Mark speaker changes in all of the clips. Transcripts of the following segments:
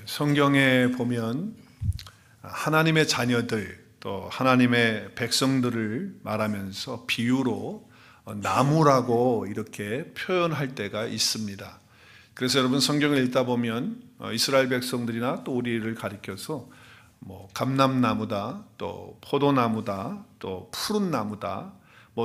Speaker 1: 성경에 보면 하나님의 자녀들 또 하나님의 백성들을 말하면서 비유로 나무라고 이렇게 표현할 때가 있습니다. 그래서 여러분 성경을 읽다 보면 이스라엘 백성들이나 또 우리를 가리켜서 감람나무다, 또 포도나무다, 또 푸른 나무다,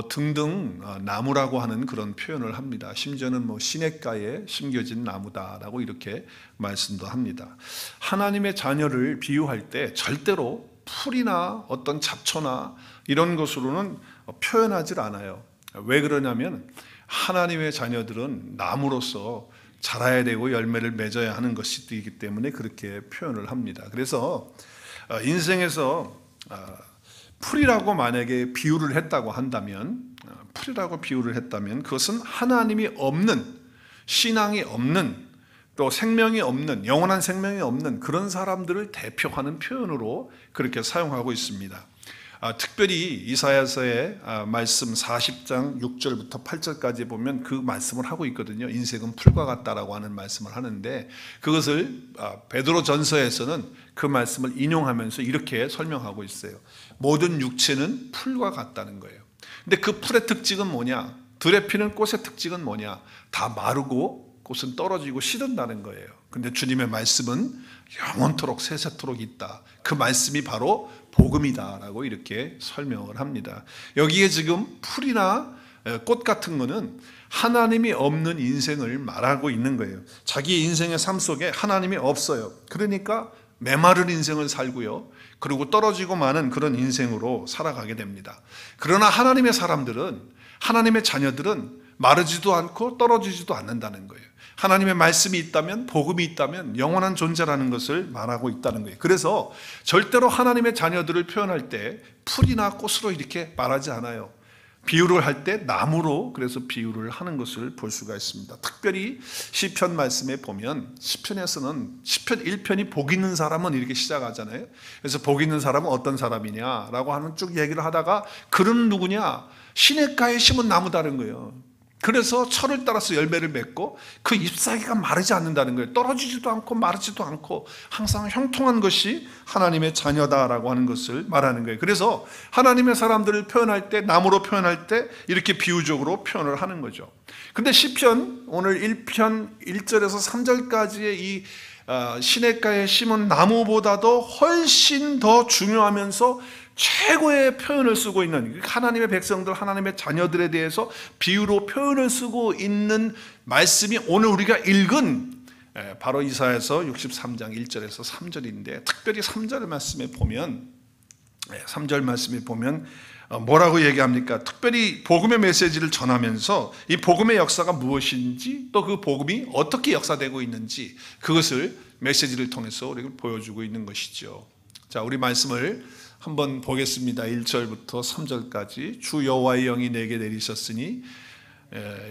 Speaker 1: 등등 나무라고 하는 그런 표현을 합니다. 심지어는 시냇가에 심겨진 나무다라고 이렇게 말씀도 합니다. 하나님의 자녀를 비유할 때 절대로 풀이나 어떤 잡초나 이런 것으로는 표현하지 않아요. 왜 그러냐면 하나님의 자녀들은 나무로서 자라야 되고 열매를 맺어야 하는 것이기 때문에 그렇게 표현을 합니다. 그래서 인생에서 풀이라고 만약에 비유를 했다고 한다면, 그것은 하나님이 없는, 신앙이 없는, 또 생명이 없는, 영원한 생명이 없는 그런 사람들을 대표하는 표현으로 그렇게 사용하고 있습니다. 특별히 이사야서의 말씀 40장 6절부터 8절까지 보면 그 말씀을 하고 있거든요. 인생은 풀과 같다라고 하는 말씀을 하는데, 그것을 베드로 전서에서는 그 말씀을 인용하면서 이렇게 설명하고 있어요. 모든 육체는 풀과 같다는 거예요. 근데 그 풀의 특징은 뭐냐? 들에 피는 꽃의 특징은 뭐냐? 다 마르고 꽃은 떨어지고 시든다는 거예요. 근데 주님의 말씀은 영원토록 세세토록 있다. 그 말씀이 바로 복음이다라고 이렇게 설명을 합니다. 여기에 지금 풀이나 꽃 같은 거는 하나님이 없는 인생을 말하고 있는 거예요. 자기 인생의 삶 속에 하나님이 없어요. 그러니까 메마른 인생을 살고요, 그리고 떨어지고 마는 그런 인생으로 살아가게 됩니다. 그러나 하나님의 사람들은, 하나님의 자녀들은 마르지도 않고 떨어지지도 않는다는 거예요. 하나님의 말씀이 있다면, 복음이 있다면 영원한 존재라는 것을 말하고 있다는 거예요. 그래서 절대로 하나님의 자녀들을 표현할 때 풀이나 꽃으로 이렇게 말하지 않아요. 비유를 할 때 나무로 그래서 비유를 하는 것을 볼 수가 있습니다. 특별히 시편 말씀에 보면, 시편에서는 시편 1편이 복 있는 사람은 이렇게 시작하잖아요. 그래서 복 있는 사람은 어떤 사람이냐라고 하는 쭉 얘기를 하다가, 그는 누구냐? 시냇가에 심은 나무다는 거예요. 그래서 철을 따라서 열매를 맺고 그 잎사귀가 마르지 않는다는 거예요. 떨어지지도 않고 마르지도 않고 항상 형통한 것이 하나님의 자녀다라고 하는 것을 말하는 거예요. 그래서 하나님의 사람들을 표현할 때, 나무로 표현할 때 이렇게 비유적으로 표현을 하는 거죠. 근데 시편 오늘 1편 1절에서 3절까지의 이 시냇가에 심은 나무보다도 훨씬 더 중요하면서 최고의 표현을 쓰고 있는, 하나님의 백성들, 하나님의 자녀들에 대해서 비유로 표현을 쓰고 있는 말씀이 오늘 우리가 읽은 바로 이사야서 63장 1절에서 3절인데, 특별히 3절 말씀에 보면, 뭐라고 얘기합니까? 특별히 복음의 메시지를 전하면서 이 복음의 역사가 무엇인지, 또 그 복음이 어떻게 역사되고 있는지, 그것을 메시지를 통해서 우리가 보여주고 있는 것이죠. 자, 우리 말씀을 한번 보겠습니다. 1절부터 3절까지. 주 여호와의 영이 내게 내리셨으니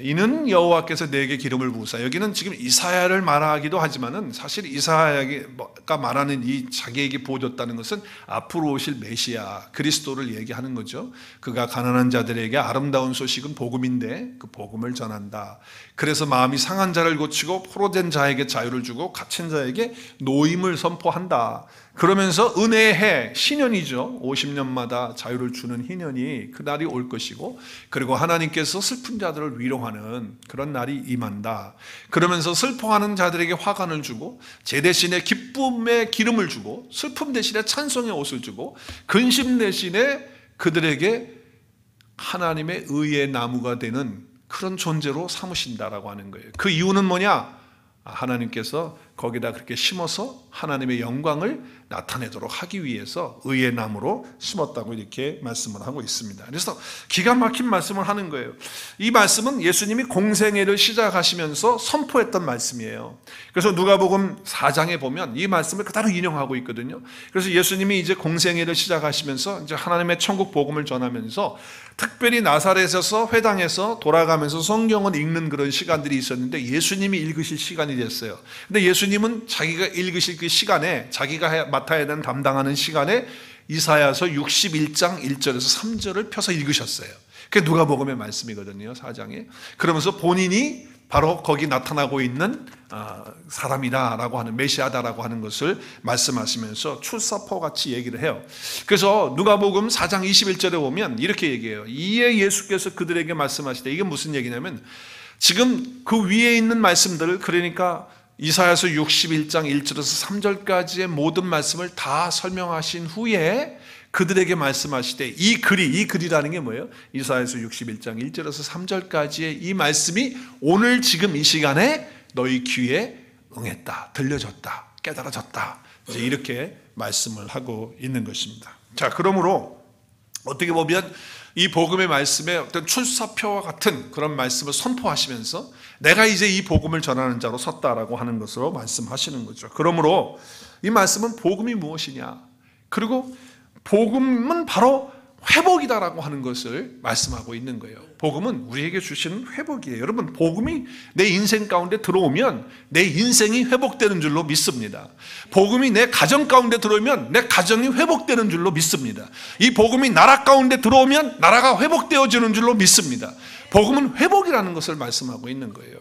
Speaker 1: 이는 여호와께서 내게 기름을 부으사. 여기는 지금 이사야를 말하기도 하지만은 사실 이사야가 말하는 이 자기에게 부어졌다는 것은 앞으로 오실 메시아 그리스도를 얘기하는 거죠. 그가 가난한 자들에게 아름다운 소식은 복음인데 그 복음을 전한다. 그래서 마음이 상한 자를 고치고 포로된 자에게 자유를 주고 갇힌 자에게 노임을 선포한다. 그러면서 은혜의 해, 신년이죠. 50년마다 자유를 주는 희년이 그날이 올 것이고, 그리고 하나님께서 슬픈 자들을 위로하는 그런 날이 임한다. 그러면서 슬퍼하는 자들에게 화관을 주고, 제 대신에 기쁨의 기름을 주고, 슬픔 대신에 찬송의 옷을 주고, 근심 대신에 그들에게 하나님의 의의 나무가 되는 그런 존재로 삼으신다라고 하는 거예요. 그 이유는 뭐냐? 하나님께서 거기다 그렇게 심어서 하나님의 영광을 나타내도록 하기 위해서 의의 나무로 심었다고 이렇게 말씀을 하고 있습니다. 그래서 기가 막힌 말씀을 하는 거예요. 이 말씀은 예수님이 공생애를 시작하시면서 선포했던 말씀이에요. 그래서 누가복음 4장에 보면 이 말씀을 그대로 인용하고 있거든요. 그래서 예수님이 이제 공생애를 시작하시면서 이제 하나님의 천국 복음을 전하면서 특별히 나사렛에서 회당에서 돌아가면서 성경을 읽는 그런 시간들이 있었는데, 예수님이 읽으실 시간이 됐어요. 근데 예수님은 자기가 읽으실 그 시간에, 자기가 맡아야 되는 담당하는 시간에 이사야서 61장 1절에서 3절을 펴서 읽으셨어요. 그게 누가복음의 말씀이거든요, 4장에. 그러면서 본인이 바로 거기 나타나고 있는 사람이다라고 하는, 메시아다라고 하는 것을 말씀하시면서 출사포 같이 얘기를 해요. 그래서 누가복음 4장 21절에 보면 이렇게 얘기해요. 이에 예수께서 그들에게 말씀하시되, 이게 무슨 얘기냐면 지금 그 위에 있는 말씀들을, 그러니까 이사야서 61장 1절에서 3절까지의 모든 말씀을 다 설명하신 후에 그들에게 말씀하시되, 이 글이라는 게 뭐예요? 이사야서 61장 1절에서 3절까지의 이 말씀이 오늘 지금 이 시간에 너희 귀에 응했다, 들려졌다, 깨달아졌다, 이제 이렇게 말씀을 하고 있는 것입니다. 자, 그러므로 어떻게 보면 이 복음의 말씀에 어떤 출사표와 같은 그런 말씀을 선포하시면서 내가 이제 이 복음을 전하는 자로 섰다라고 하는 것으로 말씀하시는 거죠. 그러므로 이 말씀은 복음이 무엇이냐, 그리고 복음은 바로 회복이다라고 하는 것을 말씀하고 있는 거예요. 복음은 우리에게 주시는 회복이에요. 여러분, 복음이 내 인생 가운데 들어오면 내 인생이 회복되는 줄로 믿습니다. 복음이 내 가정 가운데 들어오면 내 가정이 회복되는 줄로 믿습니다. 이 복음이 나라 가운데 들어오면 나라가 회복되어지는 줄로 믿습니다. 복음은 회복이라는 것을 말씀하고 있는 거예요.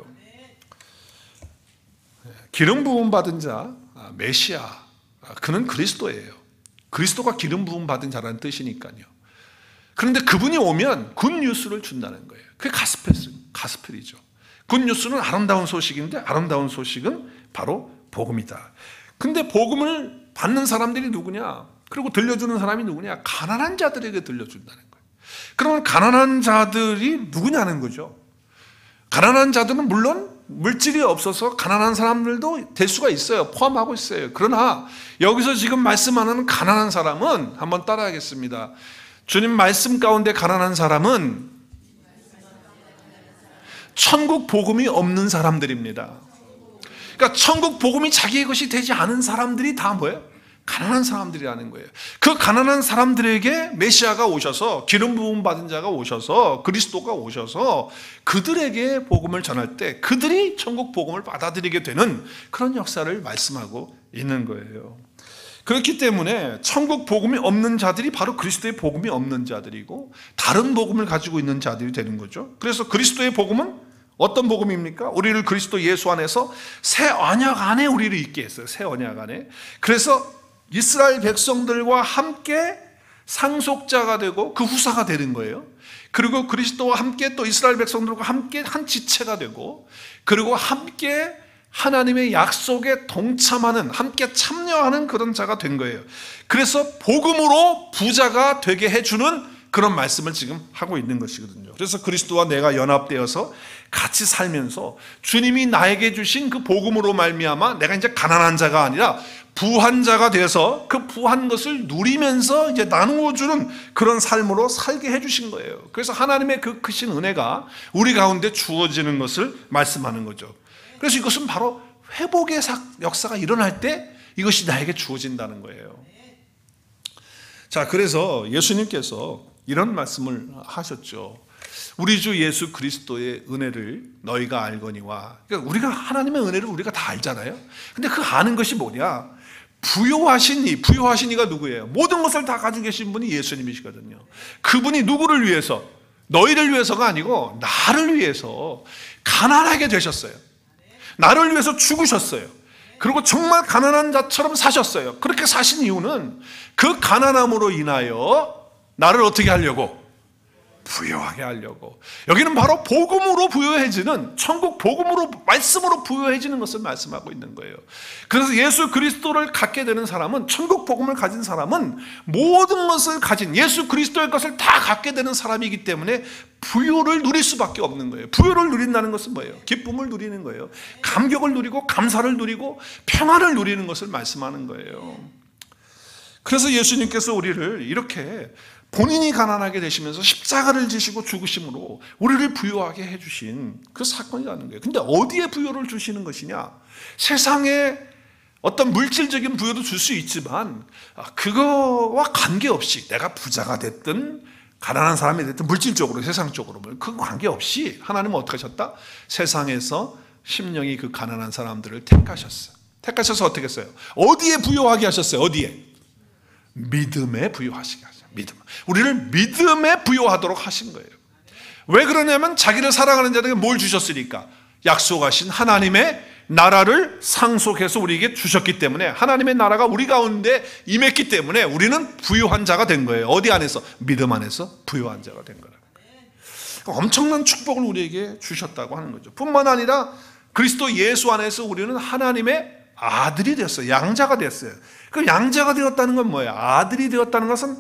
Speaker 1: 기름 부음 받은 자, 메시아, 그는 그리스도예요. 그리스도가 기름 부음 받은 자라는 뜻이니까요. 그런데 그분이 오면 굿뉴스를 준다는 거예요. 그게 가스펠이죠. 굿뉴스는 아름다운 소식인데, 아름다운 소식은 바로 복음이다. 근데 복음을 받는 사람들이 누구냐, 그리고 들려주는 사람이 누구냐, 가난한 자들에게 들려준다는 거예요. 그러면 가난한 자들이 누구냐는 거죠. 가난한 자들은 물론 물질이 없어서 가난한 사람들도 될 수가 있어요. 포함하고 있어요. 그러나 여기서 지금 말씀하는 가난한 사람은, 한번 따라하겠습니다. 주님 말씀 가운데 가난한 사람은 천국 복음이 없는 사람들입니다. 그러니까 천국 복음이 자기의 것이 되지 않은 사람들이 다 뭐예요? 가난한 사람들이라는 거예요. 그 가난한 사람들에게 메시아가 오셔서, 기름 부음 받은 자가 오셔서, 그리스도가 오셔서 그들에게 복음을 전할 때 그들이 천국 복음을 받아들이게 되는 그런 역사를 말씀하고 있는 거예요. 그렇기 때문에 천국 복음이 없는 자들이 바로 그리스도의 복음이 없는 자들이고 다른 복음을 가지고 있는 자들이 되는 거죠. 그래서 그리스도의 복음은 어떤 복음입니까? 우리를 그리스도 예수 안에서 새 언약 안에 우리를 있게 했어요. 새 언약 안에. 그래서 이스라엘 백성들과 함께 상속자가 되고 그 후사가 되는 거예요. 그리고 그리스도와 함께 또 이스라엘 백성들과 함께 한 지체가 되고, 그리고 함께 하나님의 약속에 동참하는, 함께 참여하는 그런 자가 된 거예요. 그래서 복음으로 부자가 되게 해주는 그런 말씀을 지금 하고 있는 것이거든요. 그래서 그리스도와 내가 연합되어서 같이 살면서 주님이 나에게 주신 그 복음으로 말미암아 내가 이제 가난한 자가 아니라 부한 자가 되어서 그 부한 것을 누리면서 이제 나누어 주는 그런 삶으로 살게 해주신 거예요. 그래서 하나님의 그 크신 은혜가 우리 가운데 주어지는 것을 말씀하는 거죠. 그래서 이것은 바로 회복의 역사가 일어날 때 이것이 나에게 주어진다는 거예요. 자, 그래서 예수님께서 이런 말씀을 하셨죠. 우리 주 예수 그리스도의 은혜를 너희가 알거니와. 그러니까 우리가 하나님의 은혜를 우리가 다 알잖아요. 근데 그 아는 것이 뭐냐? 부요하신 이가 누구예요? 모든 것을 다 가지고 계신 분이 예수님이시거든요. 그분이 누구를 위해서? 너희를 위해서가 아니고 나를 위해서 가난하게 되셨어요. 나를 위해서 죽으셨어요. 그리고 정말 가난한 자처럼 사셨어요. 그렇게 사신 이유는 그 가난함으로 인하여 나를 어떻게 하려고? 부요하게 하려고. 여기는 바로 복음으로 부요해지는, 천국 복음으로, 말씀으로 부요해지는 것을 말씀하고 있는 거예요. 그래서 예수 그리스도를 갖게 되는 사람은, 천국 복음을 가진 사람은 모든 것을 가진 예수 그리스도의 것을 다 갖게 되는 사람이기 때문에 부요를 누릴 수밖에 없는 거예요. 부요를 누린다는 것은 뭐예요? 기쁨을 누리는 거예요. 감격을 누리고 감사를 누리고 평안을 누리는 것을 말씀하는 거예요. 그래서 예수님께서 우리를 이렇게 본인이 가난하게 되시면서 십자가를 지시고 죽으심으로 우리를 부요하게 해주신 그 사건이라는 거예요. 근데 어디에 부요를 주시는 것이냐? 세상에 어떤 물질적인 부요도 줄 수 있지만 그거와 관계없이 내가 부자가 됐든 가난한 사람이 됐든 물질적으로 세상적으로 그 관계없이 하나님은 어떻게 하셨다? 세상에서 심령이 그 가난한 사람들을 택하셨어요. 택하셔서 어떻게 했어요? 어디에 부요하게 하셨어요? 어디에? 믿음에 부요하시게 하셨어요. 믿음. 우리를 믿음에 부요하도록 하신 거예요. 왜 그러냐면 자기를 사랑하는 자들에게 뭘 주셨으니까? 약속하신 하나님의 나라를 상속해서 우리에게 주셨기 때문에, 하나님의 나라가 우리 가운데 임했기 때문에 우리는 부유한 자가 된 거예요. 어디 안에서? 믿음 안에서 부유한 자가 된 거라는 거예요. 엄청난 축복을 우리에게 주셨다고 하는 거죠. 뿐만 아니라 그리스도 예수 안에서 우리는 하나님의 아들이 됐어요. 양자가 됐어요. 그 양자가 되었다는 건 뭐예요? 아들이 되었다는 것은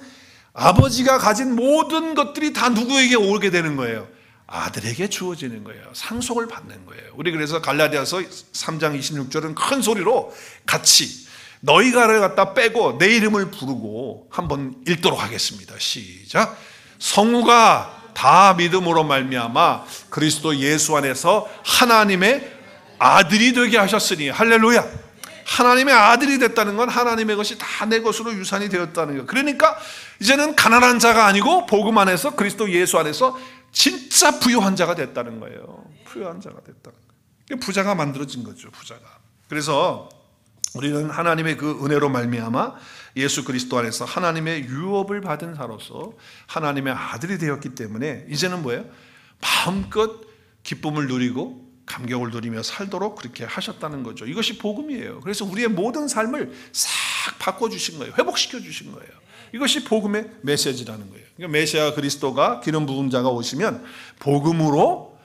Speaker 1: 아버지가 가진 모든 것들이 다 누구에게 오게 되는 거예요? 아들에게 주어지는 거예요. 상속을 받는 거예요. 우리 그래서 갈라디아서 3장 26절은 큰 소리로 같이 너희가를 갖다 빼고 내 이름을 부르고 한번 읽도록 하겠습니다. 시작. 성우가 다 믿음으로 말미암아 그리스도 예수 안에서 하나님의 아들이 되게 하셨으니, 할렐루야. 하나님의 아들이 됐다는 건 하나님의 것이 다 내 것으로 유산이 되었다는 거예요. 그러니까 이제는 가난한 자가 아니고 복음 안에서 그리스도 예수 안에서 진짜 부유한 자가 됐다는 거예요. 부유한 자가 됐다는 거예요. 부자가 만들어진 거죠. 부자가. 그래서 우리는 하나님의 그 은혜로 말미암아 예수 그리스도 안에서 하나님의 유업을 받은 자로서 하나님의 아들이 되었기 때문에 이제는 뭐예요? 마음껏 기쁨을 누리고 감격을 누리며 살도록 그렇게 하셨다는 거죠. 이것이 복음이에요. 그래서 우리의 모든 삶을 싹 바꿔주신 거예요. 회복시켜 주신 거예요. 이것이 복음의 메시지라는 거예요. 그러니까 메시아 그리스도가 기름 부은 자가 오시면 복음으로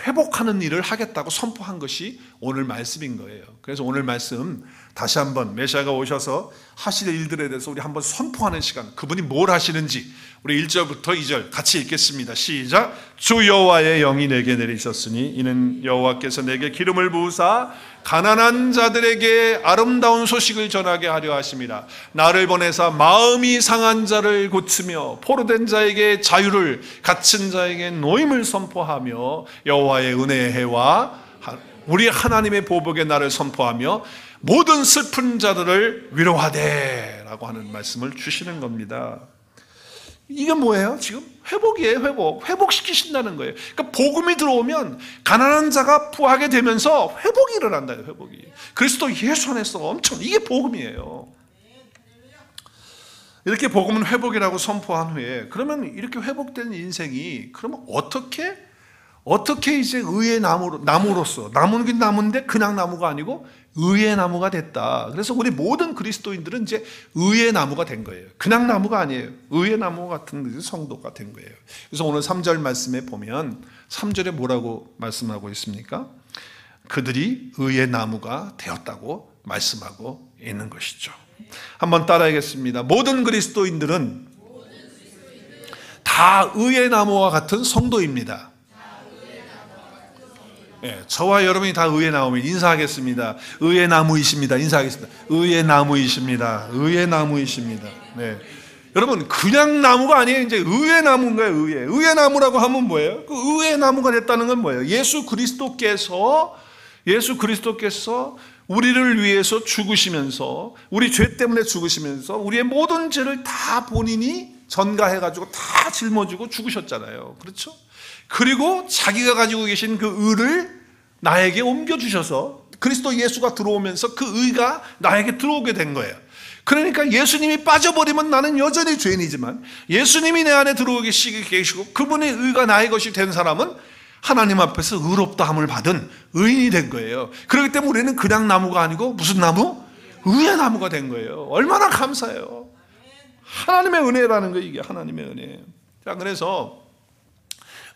Speaker 1: 회복하는 일을 하겠다고 선포한 것이 오늘 말씀인 거예요. 그래서 오늘 말씀 다시 한번 메시아가 오셔서 하실 일들에 대해서 우리 한번 선포하는 시간, 그분이 뭘 하시는지 우리 1절부터 2절 같이 읽겠습니다. 시작. 주 여호와의 영이 내게 내리셨으니 이는 여호와께서 내게 기름을 부으사 가난한 자들에게 아름다운 소식을 전하게 하려 하심이라. 나를 보내사 마음이 상한 자를 고치며 포로된 자에게 자유를, 갇힌 자에게 노임을 선포하며 여호와의 은혜의 해와 우리 하나님의 보복의 날을 선포하며 모든 슬픈 자들을 위로하되 라고 하는 말씀을 주시는 겁니다. 이게 뭐예요? 지금 회복이에요. 회복시키신다는 거예요. 그러니까 복음이 들어오면 가난한 자가 부하게 되면서 회복이 일어난다. 회복이. 그리스도 예수 안에서 엄청, 이게 복음이에요. 이렇게 복음은 회복이라고 선포한 후에, 그러면 이렇게 회복된 인생이 그러면 어떻게 이제 의의 나무로서, 나무는 게 나무인데 그냥 나무가 아니고 의의 나무가 됐다. 그래서 우리 모든 그리스도인들은 이제 의의 나무가 된 거예요. 그냥 나무가 아니에요. 의의 나무 같은 성도가 된 거예요. 그래서 오늘 3절 말씀에 보면 3절에 뭐라고 말씀하고 있습니까? 그들이 의의 나무가 되었다고 말씀하고 있는 것이죠. 한번 따라하겠습니다. 모든 그리스도인들은 다 의의 나무와 같은 성도입니다. 네, 저와 여러분이 다 의의 나무면 인사하겠습니다. 의의 나무이십니다. 인사하겠습니다. 의의 나무이십니다. 의의 나무이십니다. 네. 여러분, 그냥 나무가 아니에요. 이제 의의 나무인 거예요. 의의 나무라고 하면 뭐예요? 그 의의 나무가 됐다는 건 뭐예요? 예수 그리스도께서 우리를 위해서 죽으시면서, 우리 죄 때문에 죽으시면서 우리의 모든 죄를 다 본인이 전가해가지고 다 짊어지고 죽으셨잖아요. 그렇죠? 그리고 자기가 가지고 계신 그 의를 나에게 옮겨주셔서 그리스도 예수가 들어오면서 그 의가 나에게 들어오게 된 거예요. 그러니까 예수님이 빠져버리면 나는 여전히 죄인이지만 예수님이 내 안에 들어오게 계시고 그분의 의가 나의 것이 된 사람은 하나님 앞에서 의롭다함을 받은 의인이 된 거예요. 그렇기 때문에 우리는 그냥 나무가 아니고 무슨 나무? 의의 나무가 된 거예요. 얼마나 감사해요. 하나님의 은혜라는 거예요. 이게 하나님의 은혜예요. 자, 그래서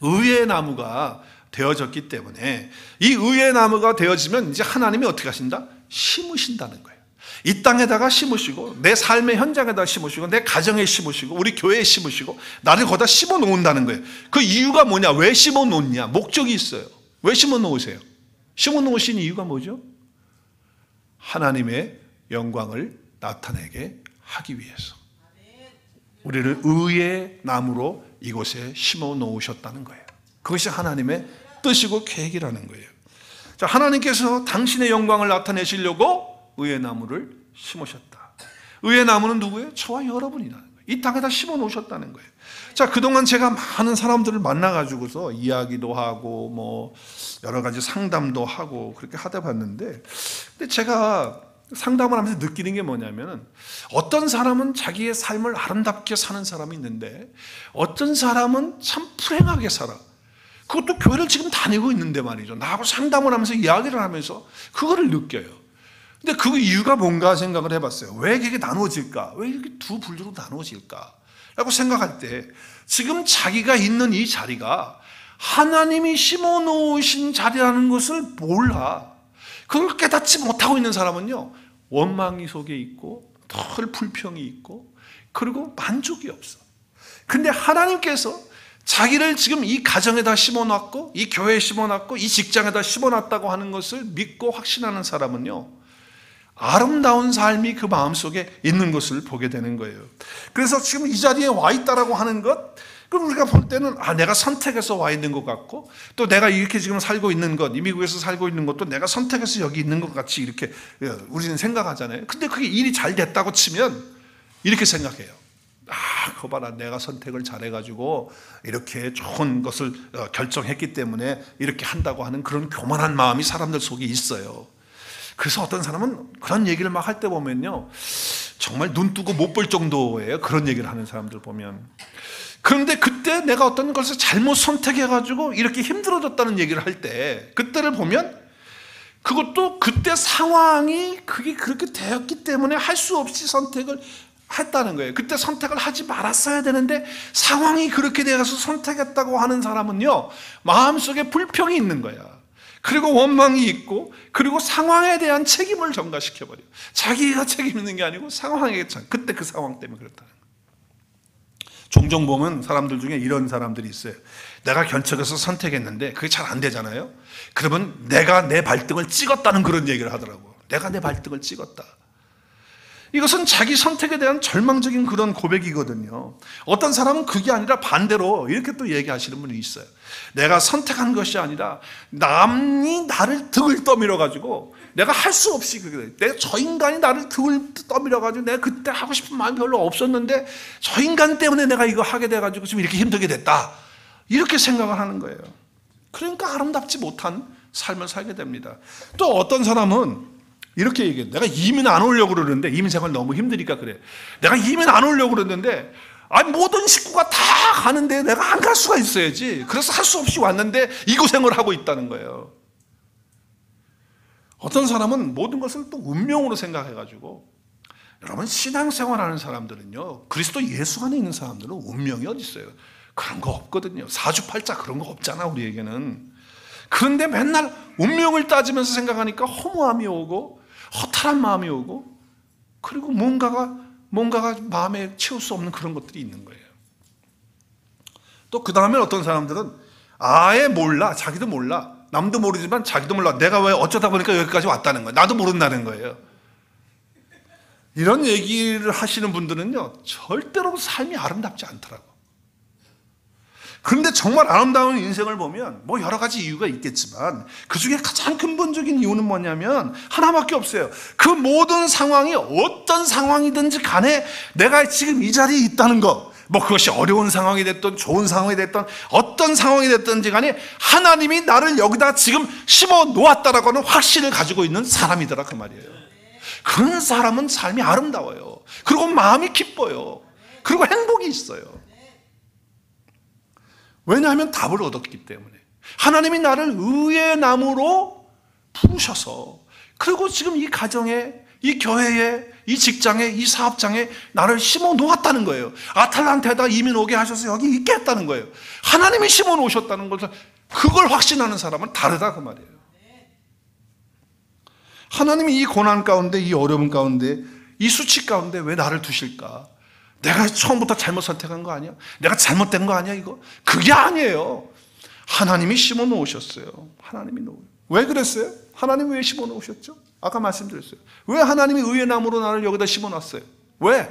Speaker 1: 의의 나무가 되어졌기 때문에 이 의의 나무가 되어지면 이제 하나님이 어떻게 하신다? 심으신다는 거예요. 이 땅에다가 심으시고 내 삶의 현장에다 심으시고 내 가정에 심으시고 우리 교회에 심으시고 나를 거기다 심어 놓는다는 거예요. 그 이유가 뭐냐? 왜 심어 놓냐? 목적이 있어요. 왜 심어 놓으세요? 심어 놓으신 이유가 뭐죠? 하나님의 영광을 나타내게 하기 위해서. 우리를 의의 나무로 이곳에 심어 놓으셨다는 거예요. 그것이 하나님의 뜻이고 계획이라는 거예요. 자, 하나님께서 당신의 영광을 나타내시려고 의의 나무를 심으셨다. 의의 나무는 누구예요? 저와 여러분이라는 거예요. 이 땅에다 심어 놓으셨다는 거예요. 자, 그동안 제가 많은 사람들을 만나가지고서 이야기도 하고 뭐 여러 가지 상담도 하고 그렇게 하다 봤는데, 근데 제가 상담을 하면서 느끼는 게 뭐냐면, 어떤 사람은 자기의 삶을 아름답게 사는 사람이 있는데 어떤 사람은 참 불행하게 살아. 그것도 교회를 지금 다니고 있는데 말이죠. 나하고 상담을 하면서 이야기를 하면서 그거를 느껴요. 근데 그 이유가 뭔가 생각을 해봤어요. 왜 이게 나누어질까? 왜 이렇게 두 분류로 나누어질까? 라고 생각할 때 지금 자기가 있는 이 자리가 하나님이 심어놓으신 자리라는 것을 몰라. 그걸 깨닫지 못하고 있는 사람은요, 원망이 속에 있고 늘 불평이 있고 그리고 만족이 없어. 근데 하나님께서 자기를 지금 이 가정에다 심어놨고 이 교회에 심어놨고 이 직장에다 심어놨다고 하는 것을 믿고 확신하는 사람은요, 아름다운 삶이 그 마음속에 있는 것을 보게 되는 거예요. 그래서 지금 이 자리에 와 있다라고 하는 것, 그럼 우리가 볼 때는 내가 선택해서 와 있는 것 같고, 또 내가 이렇게 지금 살고 있는 것, 이 미국에서 살고 있는 것도 내가 선택해서 여기 있는 것 같이 이렇게 우리는 생각하잖아요. 근데 그게 일이 잘 됐다고 치면 이렇게 생각해요. 그거 봐라, 내가 선택을 잘해가지고 이렇게 좋은 것을 결정했기 때문에 이렇게 한다고 하는 그런 교만한 마음이 사람들 속에 있어요. 그래서 어떤 사람은 그런 얘기를 막 할 때 보면요, 정말 눈 뜨고 못 볼 정도예요. 그런 얘기를 하는 사람들 보면. 그런데 그때 내가 어떤 것을 잘못 선택해가지고 이렇게 힘들어졌다는 얘기를 할 때, 그때를 보면 그것도 그때 상황이 그게 그렇게 되었기 때문에 할 수 없이 선택을 했다는 거예요. 그때 선택을 하지 말았어야 되는데 상황이 그렇게 되어서 선택했다고 하는 사람은요, 마음속에 불평이 있는 거야. 그리고 원망이 있고, 그리고 상황에 대한 책임을 전가시켜버려. 자기가 책임 있는 게 아니고 상황에, 그때 그 상황 때문에 그렇다는 거예요. 종종 보면 사람들 중에 이런 사람들이 있어요. 내가 견책해서 선택했는데 그게 잘 안 되잖아요. 그러면 내가 내 발등을 찍었다는 그런 얘기를 하더라고요. 내가 내 발등을 찍었다. 이것은 자기 선택에 대한 절망적인 그런 고백이거든요. 어떤 사람은 그게 아니라 반대로 이렇게 또 얘기하시는 분이 있어요. 내가 선택한 것이 아니라 남이 나를 등을 떠밀어 가지고 내가 할 수 없이 저 인간이 나를 등을 떠밀어 가지고 내가 그때 하고 싶은 마음이 별로 없었는데 저 인간 때문에 내가 이거 하게 돼 가지고 지금 이렇게 힘들게 됐다. 이렇게 생각을 하는 거예요. 그러니까 아름답지 못한 삶을 살게 됩니다. 또 어떤 사람은 이렇게 얘기해요. 내가 이민 안 오려고 그러는데, 이민 생활 너무 힘드니까 그래. 내가 이민 안 오려고 그러는데, 모든 식구가 다 가는데 내가 안 갈 수가 있어야지. 그래서 할 수 없이 왔는데 이 고생을 하고 있다는 거예요. 어떤 사람은 모든 것을 또 운명으로 생각해가지고, 여러분, 신앙생활하는 사람들은요, 그리스도 예수 안에 있는 사람들은 운명이 어디 있어요? 그런 거 없거든요. 사주팔자 그런 거 없잖아, 우리에게는. 그런데 맨날 운명을 따지면서 생각하니까 허무함이 오고 허탈한 마음이 오고, 그리고 뭔가가 마음에 채울 수 없는 그런 것들이 있는 거예요. 또 그 다음에 어떤 사람들은 아예 몰라. 자기도 몰라. 남도 모르지만 자기도 몰라. 내가 왜 어쩌다 보니까 여기까지 왔다는 거예요. 나도 모른다는 거예요. 이런 얘기를 하시는 분들은요, 절대로 삶이 아름답지 않더라고. 그런데 정말 아름다운 인생을 보면 여러 가지 이유가 있겠지만 그 중에 가장 근본적인 이유는 뭐냐면 하나밖에 없어요. 그 모든 상황이 어떤 상황이든지 간에 내가 지금 이 자리에 있다는 거, 그것이 어려운 상황이 됐든 좋은 상황이 됐든 어떤 상황이 됐든지 간에 하나님이 나를 여기다 지금 심어 놓았다라고 하는 확신을 가지고 있는 사람이더라, 그 말이에요. 그런 사람은 삶이 아름다워요. 그리고 마음이 기뻐요. 그리고 행복이 있어요. 왜냐하면 답을 얻었기 때문에. 하나님이 나를 의의 나무로 부르셔서, 그리고 지금 이 가정에, 이 교회에, 이 직장에, 이 사업장에 나를 심어 놓았다는 거예요. 아틀란타에다 이민 오게 하셔서 여기 있게 했다는 거예요. 하나님이 심어 놓으셨다는 것을, 그걸 확신하는 사람은 다르다, 그 말이에요. 하나님이 이 고난 가운데, 이 어려움 가운데, 이 수치 가운데 왜 나를 두실까? 내가 처음부터 잘못 선택한 거 아니야? 내가 잘못된 거 아니야, 이거? 그게 아니에요. 하나님이 심어 놓으셨어요. 하나님이 왜 그랬어요? 하나님이 왜 심어 놓으셨죠? 아까 말씀드렸어요. 왜 하나님이 의의 나무로 나를 여기다 심어 놨어요? 왜?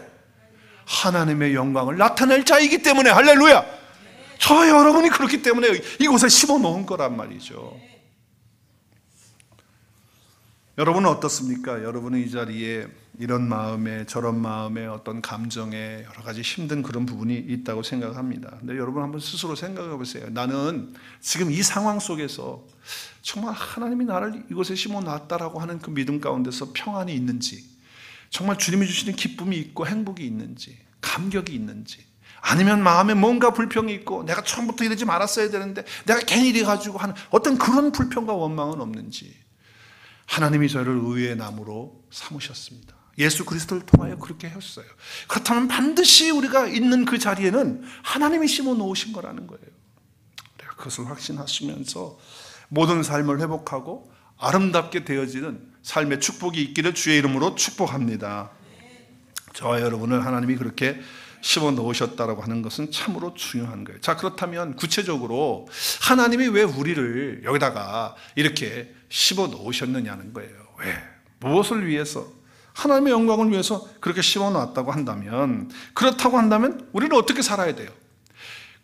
Speaker 1: 하나님의 영광을 나타낼 자이기 때문에. 할렐루야! 저 여러분이 그렇기 때문에 이곳에 심어 놓은 거란 말이죠. 여러분은 어떻습니까? 여러분은 이 자리에 이런 마음에 저런 마음에 어떤 감정에 여러 가지 힘든 그런 부분이 있다고 생각합니다. 근데 여러분 한번 스스로 생각해 보세요. 나는 지금 이 상황 속에서 정말 하나님이 나를 이곳에 심어 놨다라고 하는 그 믿음 가운데서 평안이 있는지, 정말 주님이 주시는 기쁨이 있고 행복이 있는지, 감격이 있는지, 아니면 마음에 뭔가 불평이 있고 내가 처음부터 이러지 말았어야 되는데 내가 괜히 이래가지고 하는 어떤 그런 불평과 원망은 없는지 하나님이 저를 의의 나무로 삼으셨습니다. 예수 그리스도를 통하여 그렇게 했어요. 그렇다면 반드시 우리가 있는 그 자리에는 하나님이 심어 놓으신 거라는 거예요. 우리가 그것을 확신하시면서 모든 삶을 회복하고 아름답게 되어지는 삶의 축복이 있기를 주의 이름으로 축복합니다. 저와 여러분을 하나님이 그렇게 심어 놓으셨다라고 하는 것은 참으로 중요한 거예요. 자, 그렇다면 구체적으로 하나님이 왜 우리를 여기다가 이렇게 심어 놓으셨느냐는 거예요. 왜? 무엇을 위해서? 하나님의 영광을 위해서 그렇게 심어 놨다고 한다면, 그렇다고 한다면 우리는 어떻게 살아야 돼요?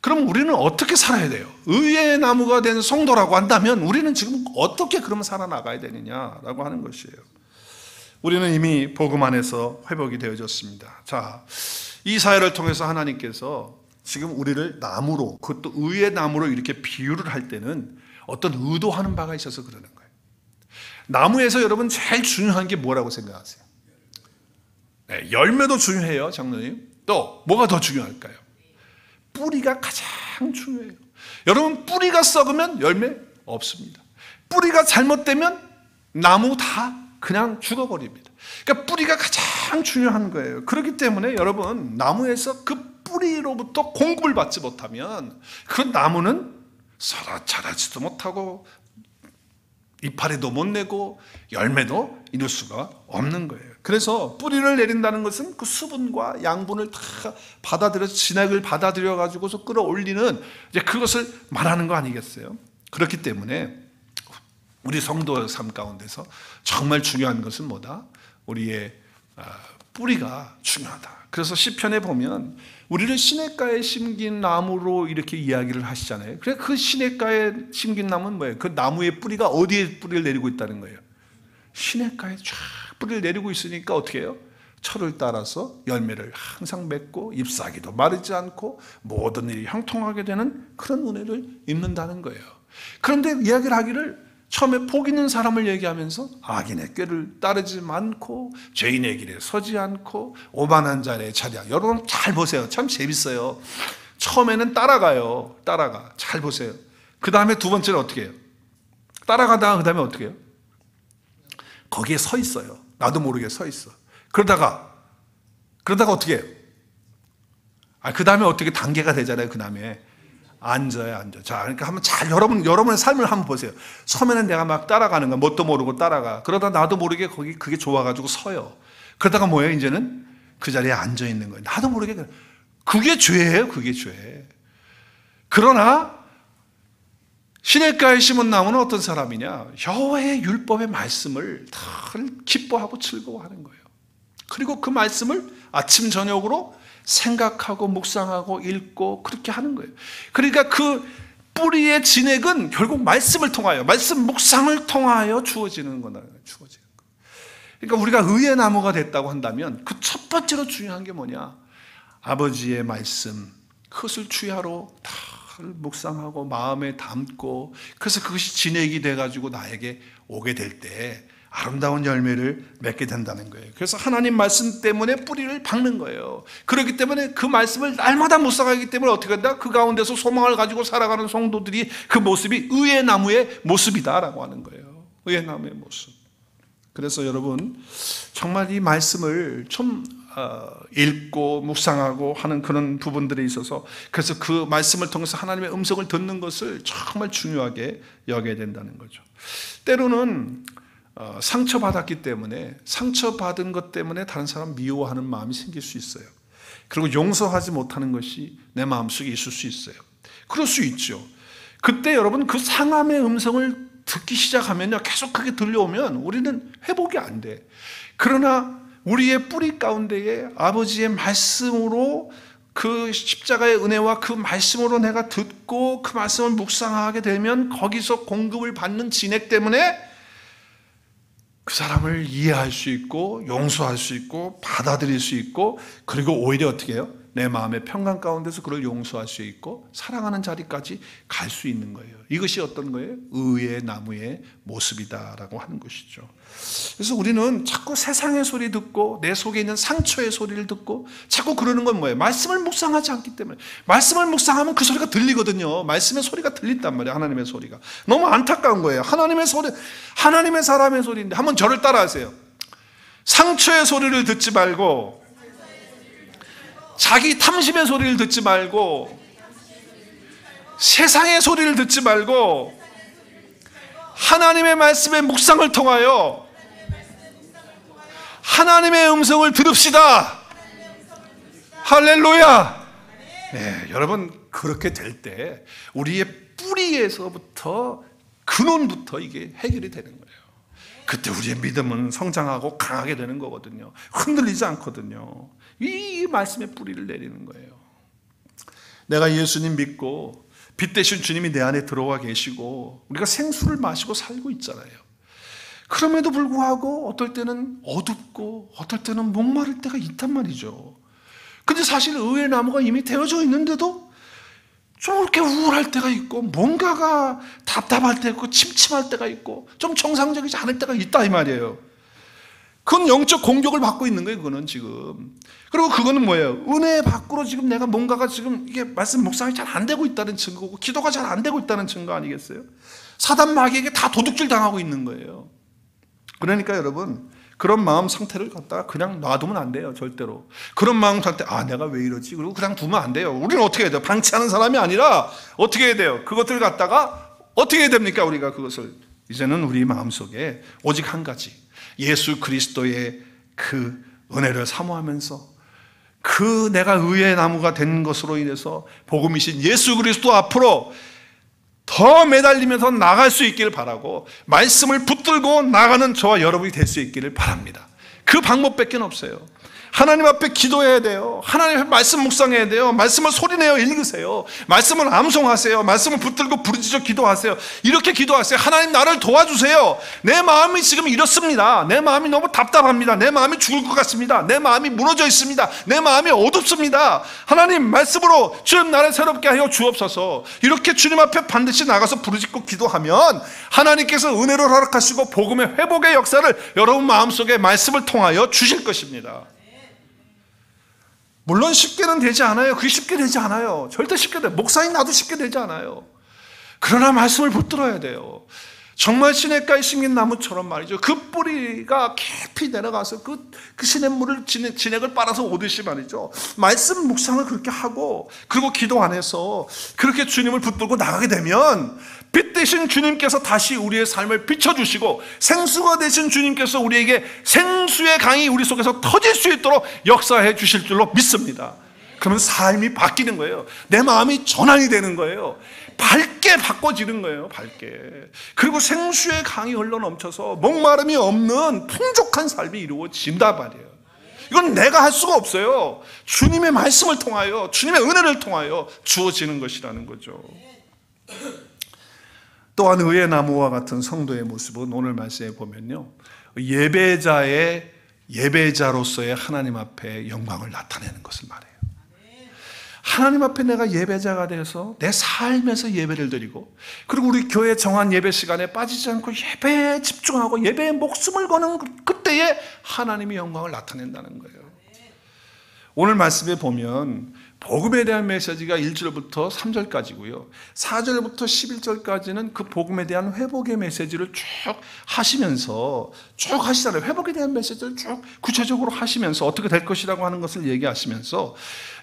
Speaker 1: 그럼 우리는 어떻게 살아야 돼요? 의의 나무가 된 성도라고 한다면 우리는 지금 어떻게 그러면 살아나가야 되느냐라고 하는 것이에요. 우리는 이미 복음 안에서 회복이 되어졌습니다. 자, 이 사회를 통해서 하나님께서 지금 우리를 나무로, 그것도 의의 나무로 이렇게 비유를 할 때는 어떤 의도하는 바가 있어서 그러는 거예요. 나무에서 여러분 제일 중요한 게 뭐라고 생각하세요? 네, 열매도 중요해요, 장로님. 또 뭐가 더 중요할까요? 뿌리가 가장 중요해요. 여러분, 뿌리가 썩으면 열매 없습니다. 뿌리가 잘못되면 나무 다 그냥 죽어버립니다. 그러니까 뿌리가 가장 중요한 거예요. 그렇기 때문에 여러분, 나무에서 그 뿌리로부터 공급을 받지 못하면 그 나무는 서로 자라지도 못하고 이파리도 못 내고 열매도 이룰 수가 없는 거예요. 그래서 뿌리를 내린다는 것은 그 수분과 양분을 다 받아들여서 진액을 받아들여 가지고서 끌어올리는 이제 그것을 말하는 거 아니겠어요? 그렇기 때문에 우리 성도의 삶 가운데서 정말 중요한 것은 뭐다? 우리의 뿌리가 중요하다. 그래서 시편에 보면 우리를 시냇가에 심긴 나무로 이렇게 이야기를 하시잖아요. 그래, 그 시냇가에 심긴 나무는 뭐예요? 그 나무의 뿌리가 어디에 뿌리를 내리고 있다는 거예요? 시냇가에 쫙 뿌리를 내리고 있으니까 어떻게 해요? 철을 따라서 열매를 항상 맺고 잎사귀도 마르지 않고 모든 일이 형통하게 되는 그런 은혜를 입는다는 거예요. 그런데 이야기를 하기를 처음에 복 있는 사람을 얘기하면서 악인의 꾀를 따르지 않고 죄인의 길에 서지 않고 오만한 자의 자리야. 여러분 잘 보세요. 참 재밌어요. 처음에는 따라가요. 따라가. 잘 보세요. 그 다음에 두 번째는 어떻게 해요? 따라가다가 그 다음에 어떻게 해요? 거기에 서 있어요. 나도 모르게 서 있어. 그러다가 어떻게 해요? 그 다음에 어떻게 단계가 되잖아요. 그 다음에 앉아요, 앉아. 자, 그러니까 한번 잘 여러분의 삶을 한번 보세요. 처음에는 내가 막 따라가는 거야. 뭣도 모르고 따라가. 그러다 나도 모르게 그게 좋아가지고 서요. 그러다가 뭐예요? 이제는 그 자리에 앉아 있는 거예요. 나도 모르게. 그게 죄예요, 그게 죄. 그러나 시냇가에 심은 나무는 어떤 사람이냐? 여호와의 율법의 말씀을 다 기뻐하고 즐거워하는 거예요. 그리고 그 말씀을 아침 저녁으로 생각하고 묵상하고 읽고 그렇게 하는 거예요. 그러니까 그 뿌리의 진액은 결국 말씀을 통하여, 말씀 묵상을 통하여 주어지는 거다. 주어지는 거. 그러니까 우리가 의의 나무가 됐다고 한다면 그 첫 번째로 중요한 게 뭐냐? 아버지의 말씀, 그것을 주야로 다 묵상하고 마음에 담고, 그래서 그것이 진액이 돼가지고 나에게 오게 될 때 아름다운 열매를 맺게 된다는 거예요. 그래서 하나님 말씀 때문에 뿌리를 박는 거예요. 그렇기 때문에 그 말씀을 날마다 묵상하기 때문에 어떻게 된다? 그 가운데서 소망을 가지고 살아가는 성도들이 그 모습이 의의 나무의 모습이다라고 하는 거예요. 의의 나무의 모습. 그래서 여러분 정말 이 말씀을 좀 읽고 묵상하고 하는 그런 부분들에 있어서, 그래서 그 말씀을 통해서 하나님의 음성을 듣는 것을 정말 중요하게 여겨야 된다는 거죠. 때로는 상처받았기 때문에, 상처받은 것 때문에 다른 사람 미워하는 마음이 생길 수 있어요. 그리고 용서하지 못하는 것이 내 마음속에 있을 수 있어요. 그럴 수 있죠. 그때 여러분 그 상함의 음성을 듣기 시작하면요, 계속 그게 들려오면 우리는 회복이 안 돼. 그러나 우리의 뿌리 가운데에 아버지의 말씀으로, 그 십자가의 은혜와 그 말씀으로 내가 듣고 그 말씀을 묵상하게 되면 거기서 공급을 받는 진액 때문에 그 사람을 이해할 수 있고 용서할 수 있고 받아들일 수 있고, 그리고 오히려 어떻게 해요? 내 마음의 평강 가운데서 그를 용서할 수 있고 사랑하는 자리까지 갈 수 있는 거예요. 이것이 어떤 거예요? 의의 나무의 모습이다라고 하는 것이죠. 그래서 우리는 자꾸 세상의 소리 듣고 내 속에 있는 상처의 소리를 듣고 자꾸 그러는 건 뭐예요? 말씀을 묵상하지 않기 때문에. 말씀을 묵상하면 그 소리가 들리거든요. 말씀의 소리가 들린단 말이에요. 하나님의 소리가. 너무 안타까운 거예요. 하나님의 소리, 하나님의 사람의 소리인데 한번 저를 따라하세요. 상처의 소리를 듣지 말고, 자기 탐심의 소리를 듣지 말고, 세상의 소리를 듣지 말고 하나님의 말씀의 묵상을 통하여 하나님의 음성을 들읍시다. 할렐루야. 네, 여러분 그렇게 될 때 우리의 뿌리에서부터 근원부터 이게 해결이 되는 거예요. 그때 우리의 믿음은 성장하고 강하게 되는 거거든요. 흔들리지 않거든요. 이 말씀의 뿌리를 내리는 거예요. 내가 예수님 믿고 빛 대신 주님이 내 안에 들어와 계시고 우리가 생수를 마시고 살고 있잖아요. 그럼에도 불구하고 어떨 때는 어둡고 어떨 때는 목마를 때가 있단 말이죠. 근데 사실 의의 나무가 이미 되어져 있는데도 좀 이렇게 우울할 때가 있고 뭔가가 답답할 때 있고 침침할 때가 있고 좀 정상적이지 않을 때가 있다 이 말이에요. 그건 영적 공격을 받고 있는 거예요. 그거는 지금. 그리고 그거는 뭐예요? 은혜 밖으로 지금 내가 뭔가가 지금 이게 말씀 묵상이 잘 안 되고 있다는 증거고 기도가 잘 안 되고 있다는 증거 아니겠어요? 사단 마귀에게 다 도둑질 당하고 있는 거예요. 그러니까 여러분 그런 마음 상태를 갖다가 그냥 놔두면 안 돼요. 절대로. 그런 마음 상태, 내가 왜 이러지? 그리고 그냥 두면 안 돼요. 우리는 어떻게 해야 돼요? 방치하는 사람이 아니라 어떻게 해야 돼요? 그것들을 갖다가 어떻게 해야 됩니까? 우리가 그것을 이제는 우리 마음속에 오직 한 가지, 예수 그리스도의 그 은혜를 사모하면서 그 내가 의의 나무가 된 것으로 인해서 복음이신 예수 그리스도 앞으로 더 매달리면서 나갈 수 있기를 바라고 말씀을 붙들고 나가는 저와 여러분이 될 수 있기를 바랍니다. 그 방법밖에 없어요. 하나님 앞에 기도해야 돼요. 하나님 앞에 말씀 묵상해야 돼요. 말씀을 소리내어 읽으세요. 말씀을 암송하세요. 말씀을 붙들고 부르짖어 기도하세요. 이렇게 기도하세요. 하나님 나를 도와주세요. 내 마음이 지금 이렇습니다. 내 마음이 너무 답답합니다. 내 마음이 죽을 것 같습니다. 내 마음이 무너져 있습니다. 내 마음이 어둡습니다. 하나님 말씀으로 주님 나를 새롭게 하여 주옵소서. 이렇게 주님 앞에 반드시 나가서 부르짖고 기도하면 하나님께서 은혜를 허락하시고 복음의 회복의 역사를 여러분 마음속에 말씀을 통하여 주실 것입니다. 물론 쉽게는 되지 않아요. 그게 쉽게 되지 않아요. 절대 쉽게 돼요. 목사인 나도 쉽게 되지 않아요. 그러나 말씀을 붙들어야 돼요. 정말 시냇가에 심긴 나무처럼 말이죠. 그 뿌리가 깊이 내려가서 그 시냇물을 진액을 빨아서 오듯이 말이죠. 말씀 묵상을 그렇게 하고 그리고 기도 안에서 그렇게 주님을 붙들고 나가게 되면 빛 대신 주님께서 다시 우리의 삶을 비춰주시고 생수가 되신 주님께서 우리에게 생수의 강이 우리 속에서 터질 수 있도록 역사해 주실 줄로 믿습니다. 그러면 삶이 바뀌는 거예요. 내 마음이 전환이 되는 거예요. 밝게 바꿔지는 거예요. 밝게. 그리고 생수의 강이 흘러넘쳐서 목마름이 없는 풍족한 삶이 이루어진단 말이에요. 이건 내가 할 수가 없어요. 주님의 말씀을 통하여 주님의 은혜를 통하여 주어지는 것이라는 거죠. 또한 의의 나무와 같은 성도의 모습은 오늘 말씀에 보면요, 예배자로서의 하나님 앞에 영광을 나타내는 것을 말해요. 하나님 앞에 내가 예배자가 돼서 내 삶에서 예배를 드리고 그리고 우리 교회 정한 예배 시간에 빠지지 않고 예배에 집중하고 예배에 목숨을 거는 그때에 하나님의 영광을 나타낸다는 거예요. 오늘 말씀에 보면 복음에 대한 메시지가 1절부터 3절까지고요. 4절부터 11절까지는 그 복음에 대한 회복의 메시지를 쭉 하시면서 쭉 하시잖아요. 회복에 대한 메시지를 쭉 구체적으로 하시면서 어떻게 될 것이라고 하는 것을 얘기하시면서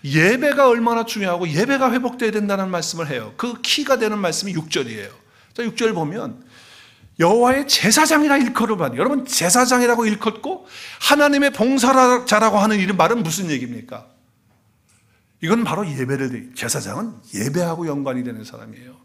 Speaker 1: 예배가 얼마나 중요하고 예배가 회복돼야 된다는 말씀을 해요. 그 키가 되는 말씀이 6절이에요. 자, 6절 보면 여호와의 제사장이라 일컬어만, 여러분 제사장이라고 일컫고 하나님의 봉사자라고 하는 이 말은 무슨 얘기입니까? 이건 바로 예배를, 제사장은 예배하고 연관이 되는 사람이에요.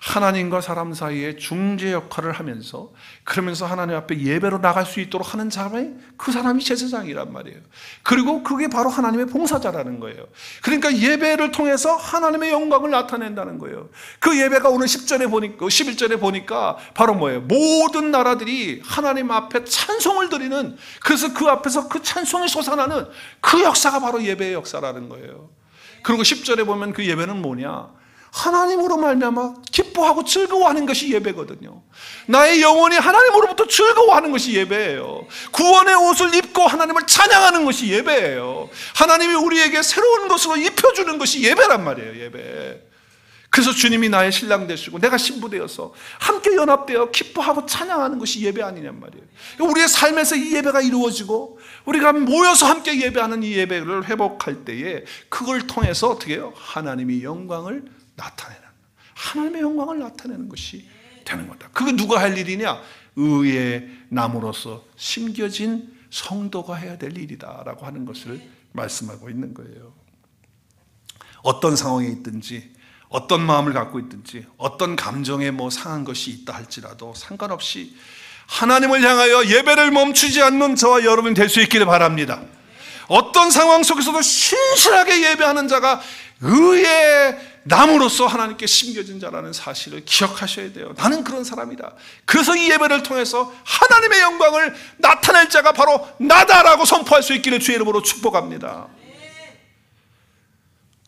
Speaker 1: 하나님과 사람 사이에 중재 역할을 하면서 그러면서 하나님 앞에 예배로 나갈 수 있도록 하는 사람이 그 사람이 제사장이란 말이에요. 그리고 그게 바로 하나님의 봉사자라는 거예요. 그러니까 예배를 통해서 하나님의 영광을 나타낸다는 거예요. 그 예배가 오늘 10절에 보니까 11절에 보니까 바로 뭐예요? 모든 나라들이 하나님 앞에 찬송을 드리는, 그래서 그 앞에서 그 찬송이 솟아나는 그 역사가 바로 예배의 역사라는 거예요. 그리고 10절에 보면 그 예배는 뭐냐? 하나님으로 말미암아 기뻐하고 즐거워하는 것이 예배거든요. 나의 영혼이 하나님으로부터 즐거워하는 것이 예배예요. 구원의 옷을 입고 하나님을 찬양하는 것이 예배예요. 하나님이 우리에게 새로운 것으로 입혀주는 것이 예배란 말이에요. 예배. 그래서 주님이 나의 신랑 되시고 내가 신부 되어서 함께 연합되어 기뻐하고 찬양하는 것이 예배 아니냔 말이에요. 우리의 삶에서 이 예배가 이루어지고 우리가 모여서 함께 예배하는 이 예배를 회복할 때에 그걸 통해서 어떻게 해요? 하나님의 영광을 나타내는, 하나님의 영광을 나타내는 것이 되는 거다. 그게 누가 할 일이냐? 의의 나무로서 심겨진 성도가 해야 될 일이다라고 하는 것을 말씀하고 있는 거예요. 어떤 상황에 있든지 어떤 마음을 갖고 있든지 어떤 감정에 상한 것이 있다 할지라도 상관없이 하나님을 향하여 예배를 멈추지 않는 저와 여러분이 될 수 있기를 바랍니다. 어떤 상황 속에서도 신실하게 예배하는 자가 의의 나무로서 하나님께 심겨진 자라는 사실을 기억하셔야 돼요. 나는 그런 사람이다. 그래서 이 예배를 통해서 하나님의 영광을 나타낼 자가 바로 나다라고 선포할 수 있기를 주의 이름으로 축복합니다.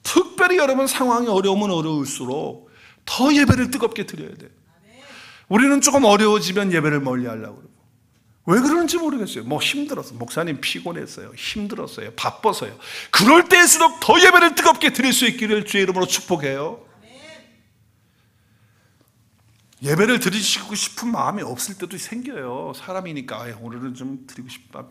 Speaker 1: 특별히 여러분 상황이 어려우면 어려울수록 더 예배를 뜨겁게 드려야 돼요. 우리는 조금 어려워지면 예배를 멀리 하려고 그러고 왜 그러는지 모르겠어요. 힘들었어요. 목사님 피곤했어요. 힘들었어요. 바빠서요. 그럴 때일수록 더 예배를 뜨겁게 드릴 수 있기를 주의 이름으로 축복해요. 예배를 드리고 싶은 마음이 없을 때도 생겨요. 사람이니까 오늘은 좀 드리고 싶다,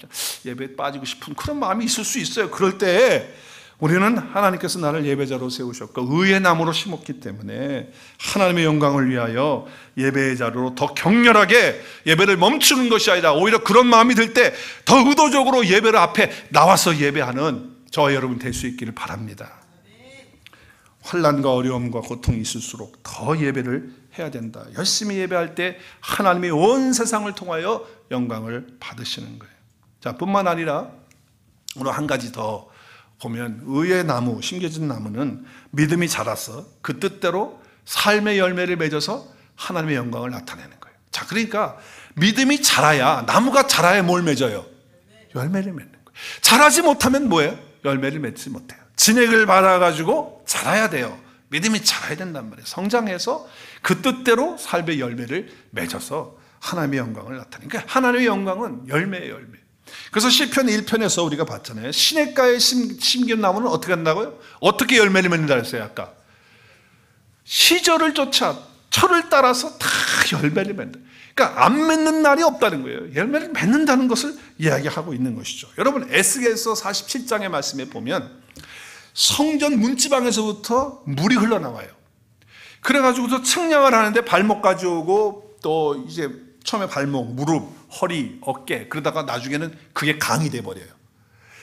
Speaker 1: 예배에 빠지고 싶은 그런 마음이 있을 수 있어요. 그럴 때 우리는 하나님께서 나를 예배자로 세우셨고 의의 나무로 심었기 때문에 하나님의 영광을 위하여 예배의 자리로 더 격렬하게 예배를 멈추는 것이 아니라 오히려 그런 마음이 들 때 더 의도적으로 예배를 앞에 나와서 예배하는 저와 여러분 될 수 있기를 바랍니다. 환난과 어려움과 고통이 있을수록 더 예배를 해야 된다. 열심히 예배할 때 하나님이 온 세상을 통하여 영광을 받으시는 거예요. 자, 뿐만 아니라 오늘 한 가지 더 보면 의의 나무, 심겨진 나무는 믿음이 자라서 그 뜻대로 삶의 열매를 맺어서 하나님의 영광을 나타내는 거예요. 자, 그러니까 믿음이 자라야, 나무가 자라야 뭘 맺어요? 열매를 맺는 거예요. 자라지 못하면 뭐예요? 열매를 맺지 못해요. 진액을 받아가지고 자라야 돼요. 믿음이 자라야 된단 말이에요. 성장해서 그 뜻대로 삶의 열매를 맺어서 하나님의 영광을 나타내는 거예요. 하나님의 영광은 열매예요, 열매. 그래서 시편 1편에서 우리가 봤잖아요. 시냇가에 심긴 나무는 어떻게 한다고요? 어떻게 열매를 맺는다 했어요 아까? 시절을 쫓아 철을 따라서 다 열매를 맺는다. 그러니까 안 맺는 날이 없다는 거예요. 열매를 맺는다는 것을 이야기하고 있는 것이죠. 여러분 에스겔서 47장의 말씀에 보면 성전 문지방에서부터 물이 흘러나와요. 그래가지고서 측량을 하는데 발목 가져오고 또 이제 처음에 발목, 무릎, 허리, 어깨 그러다가 나중에는 그게 강이 돼버려요.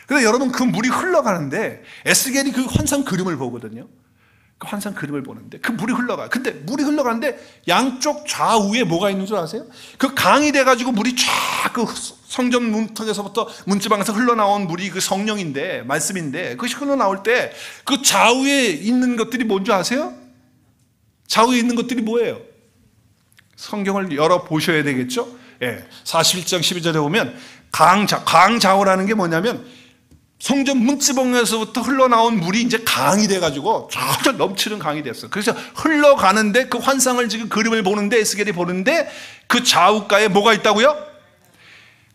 Speaker 1: 그래서 여러분 그 물이 흘러가는데 에스겔이 그 환상 그림을 보거든요. 그 환상 그림을 보는데 그 물이 흘러가요. 근데 물이 흘러가는데 양쪽 좌우에 뭐가 있는 줄 아세요? 그 강이 돼가지고 물이 쫙 그 성전 문턱에서부터 문지방에서 흘러나온 물이 그 성령인데 말씀인데 그것이 흘러나올 때 그 좌우에 있는 것들이 뭔지 아세요? 좌우에 있는 것들이 뭐예요? 성경을 열어 보셔야 되겠죠? 예, 41장 12절에 보면 강좌우라는 게 뭐냐면 성전 문지방에서부터 흘러나온 물이 이제 강이 돼가지고 쫙 넘치는 강이 됐어요. 그래서 흘러가는데 그 환상을 지금 그림을 보는데 에스겔이 보는데 그 좌우가에 뭐가 있다고요?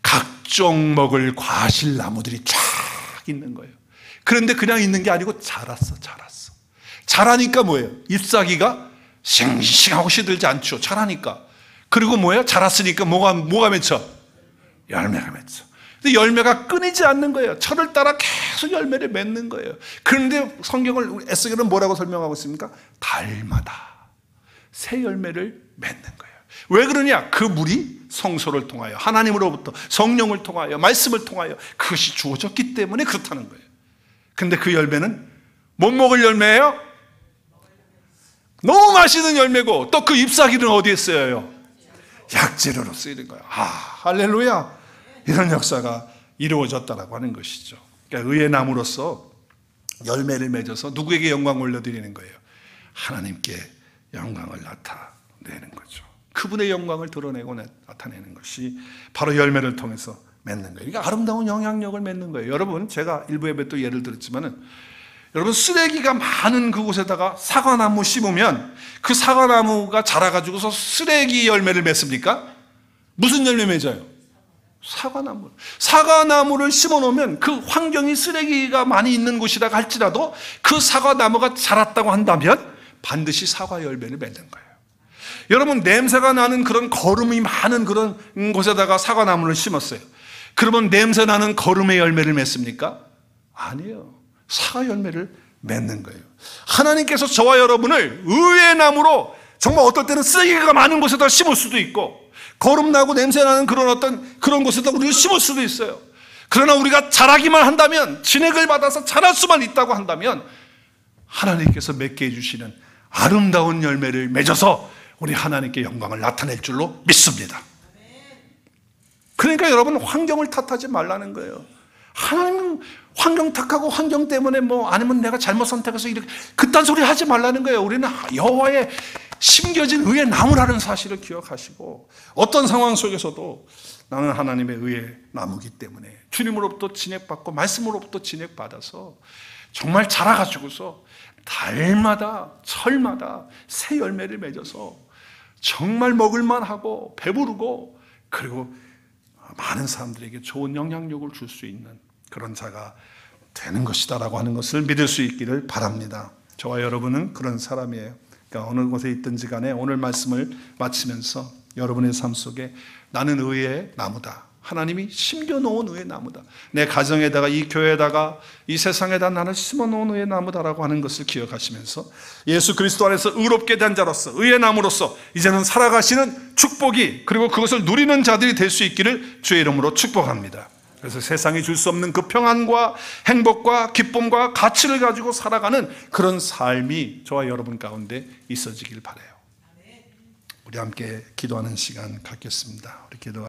Speaker 1: 각종 먹을 과실나무들이 쫙 있는 거예요. 그런데 그냥 있는 게 아니고 자랐어. 자라니까 뭐예요? 잎사귀가 싱싱하고 시들지 않죠. 자라니까. 그리고 뭐예요? 자랐으니까 뭐가 맺혀? 열매가 맺혀. 근데 열매가 끊이지 않는 거예요. 철을 따라 계속 열매를 맺는 거예요. 그런데 성경을 에스겔은 뭐라고 설명하고 있습니까? 달마다 새 열매를 맺는 거예요. 왜 그러냐? 그 물이 성소를 통하여 하나님으로부터 성령을 통하여 말씀을 통하여 그것이 주어졌기 때문에 그렇다는 거예요. 근데 그 열매는 못 먹을 열매예요? 너무 맛있는 열매고 또 그 잎사귀는 어디에 쓰여요? 약재료로 쓰이는 거예요. 할렐루야. 이런 역사가 이루어졌다라고 하는 것이죠. 그러니까 의의 나무로서 열매를 맺어서 누구에게 영광을 올려드리는 거예요? 하나님께 영광을 나타내는 거죠. 그분의 영광을 드러내고 나타내는 것이 바로 열매를 통해서 맺는 거예요. 그러니까 아름다운 영향력을 맺는 거예요. 여러분 제가 일부 예배 또 예를 들었지만은 여러분, 쓰레기가 많은 그곳에다가 사과나무 심으면 그 사과나무가 자라가지고서 쓰레기 열매를 맺습니까? 무슨 열매 맺어요? 사과나무. 사과나무를 심어 놓으면 그 환경이 쓰레기가 많이 있는 곳이라고 할지라도 그 사과나무가 자랐다고 한다면 반드시 사과 열매를 맺는 거예요. 여러분, 냄새가 나는 그런 거름이 많은 그런 곳에다가 사과나무를 심었어요. 그러면 냄새 나는 거름의 열매를 맺습니까? 아니에요. 사과 열매를 맺는 거예요. 하나님께서 저와 여러분을 의의 나무로, 정말 어떨 때는 쓰레기가 많은 곳에다 심을 수도 있고 거름나고 냄새나는 그런 곳에다 우리를 심을 수도 있어요. 그러나 우리가 자라기만 한다면, 진액을 받아서 자랄 수만 있다고 한다면 하나님께서 맺게 해주시는 아름다운 열매를 맺어서 우리 하나님께 영광을 나타낼 줄로 믿습니다. 그러니까 여러분, 환경을 탓하지 말라는 거예요. 하나님은 환경 탓하고 환경 때문에 아니면 내가 잘못 선택해서 이렇게 그딴 소리 하지 말라는 거예요. 우리는 여호와의 심겨진 의의 나무라는 사실을 기억하시고, 어떤 상황 속에서도 나는 하나님의 의의 나무기 때문에 주님으로부터 진액받고 말씀으로부터 진액받아서 정말 자라가지고서 달마다 철마다 새 열매를 맺어서 정말 먹을만하고 배부르고, 그리고 많은 사람들에게 좋은 영향력을 줄 수 있는 그런 자가 되는 것이다라고 하는 것을 믿을 수 있기를 바랍니다. 저와 여러분은 그런 사람이에요. 그러니까 어느 곳에 있든지 간에 오늘 말씀을 마치면서 여러분의 삶 속에 나는 의의 나무다, 하나님이 심겨놓은 의의 나무다, 내 가정에다가 이 교회에다가 이 세상에다 나를 심어놓은 의의 나무다라고 하는 것을 기억하시면서 예수 그리스도 안에서 의롭게 된 자로서, 의의 나무로서 이제는 살아가시는 축복이, 그리고 그것을 누리는 자들이 될 수 있기를 주의 이름으로 축복합니다. 그래서 세상이 줄 수 없는 그 평안과 행복과 기쁨과 가치를 가지고 살아가는 그런 삶이 저와 여러분 가운데 있어지길 바라요. 우리 함께 기도하는 시간 갖겠습니다. 우리 기도.